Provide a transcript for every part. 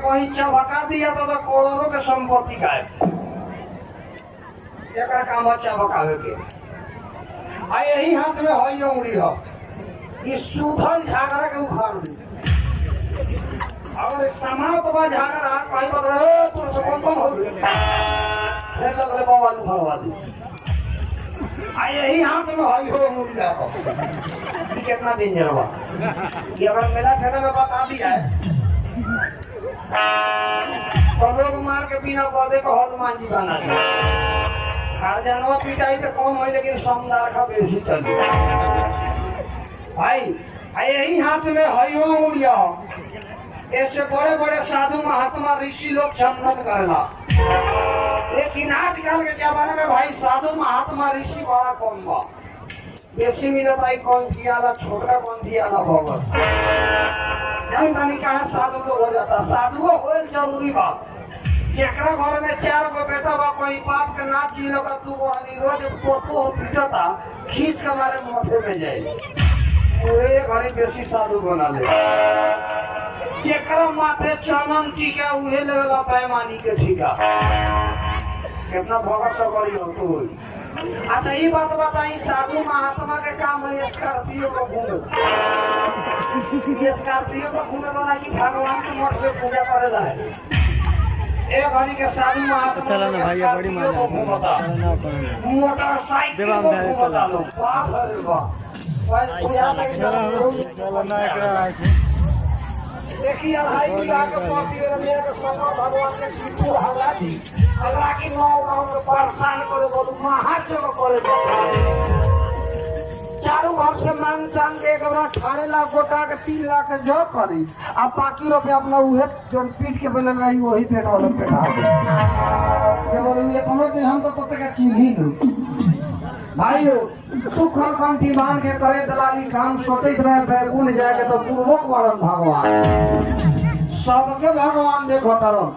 कहीं चबका दिया तो करोड़ों के संपत्ति गायब। एक काम चबकावे के आ यही हाथ में हई उंगली हो कि सूखल झागरा के उखाड़ दी। अगर सामान तो बा झागरा कहीं बदले तो से कौन हो गए फिर लगले बाबा उखाड़वा दी। आ यही हाथ में हई हो उंगली हो कितना दिन जरवा ये अगर मेला ठेला में बता दिया है तो लोग मार के बिना पौधे को हनुमान जी बना दिया। हर जानवर पिटाई तो कम है लेकिन समदार का बेसी चल भाई यही हाथ में हई हो उड़िया ऐसे बड़े बड़े साधु महात्मा ऋषि लोग जन्नत करेला। लेकिन आजकल के जमाने में भाई साधु महात्मा ऋषि बड़ा कम बा। बेसी मिलत आई कौन दियाला छोटा कौन दियाला भगत नहीं तनी कहा साधु लोग हो जाता। साधु हो जरूरी बा। जेकरा घर में 4 गो बेटा बा कोई बाप के नाच जी लगा 2 गो आदमी रोज पोतो पिटता खींच के मारे मोठे में जाए ओए घरी बेसी साधु बना ले। जेकरा माथे चनन टीका उहे लेवला पैमानी के ठीका कितना भगत तो करी हो तो। अच्छा ये बात बताई साधु महात्मा के काम है स्कॉर्पियो को घूमे। स्कॉर्पियो को घूमे वाला की भगवान के मठ में पूजा करेला है। एक घड़ी के साधु महात्मा चला ना भैया बड़ी मजा मोटरसाइकिल देवा हम जाए चला बाप रे बाप देखिए भाई पूजा के पार्टी में मेरे शंकर भगवान के सिद्धू हल्ला दी अल्लाह की गांव के परेशान करे बोलू महाजग करे चारों घर से मांग चांग के 18 लाख गोटा के 3 लाख के जॉब करी अब बाकी रुपये अपना उहे जो पीट के बने रही वही पेट वाला पेटा ये बोलू ये कमो के हम तो का चीज ही लो भाइयों सुखल कंठी बांध के करे दलाली काम सोचते रहे बैकुंठ जाके तो पूर्वक वारण भगवान सबके भगवान देखो तरन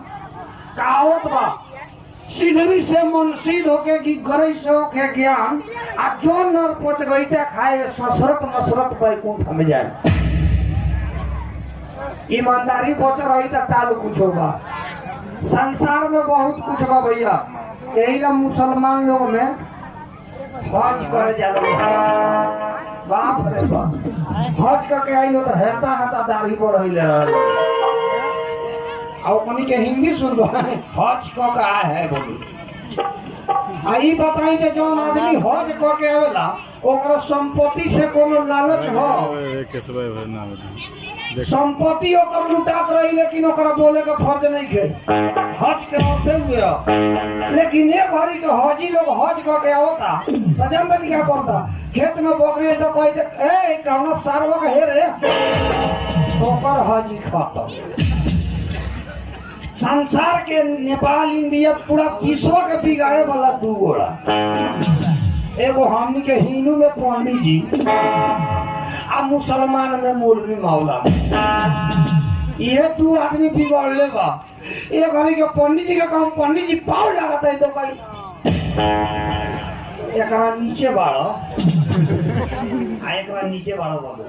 कहावत बा सिद्धि से मन सिद्ध होके कि गरई से होके ज्ञान आ जो नर पच गईटा खाए ससरत मसरत बैकुंठ में जाए। ईमानदारी बच रही तो टाल कुछ होगा। संसार में बहुत कुछ बा भैया यही ना मुसलमान लोग में हज करे जाते बाप रे बाप हज करके आई लो तो हेता हेता दाढ़ी बढ़ ले और कनी के हिंदी सुन लो हज का है बोली आई बताई कि जो आदमी हज करके आवेला ओकरा संपत्ति से कोनो लालच हो संपत्ति ओकर लुटात रही लेकिन ओकरा बोले का फर्ज नहीं है हज के होते हुए। लेकिन ये घड़ी के हजी लोग हज करके आवता सजन बन क्या करता खेत में बकरी तो कहते ए कौन सारवा का हे रे ओकर हजी खाता। संसार के नेपाल इंडिया पूरा विश्व के बिगाड़े वाला 2 गोड़ा एगो हमनी के हिंदू में पंडित जी आ मुसलमान में मौलवी मौला ये 2 आदमी बिगड़ले बा। एक घड़ी के पंडित जी के काम पंडित जी पाव लगाता है तो भाई एक नीचे बाड़ो आ एक नीचे बाड़ो बाबू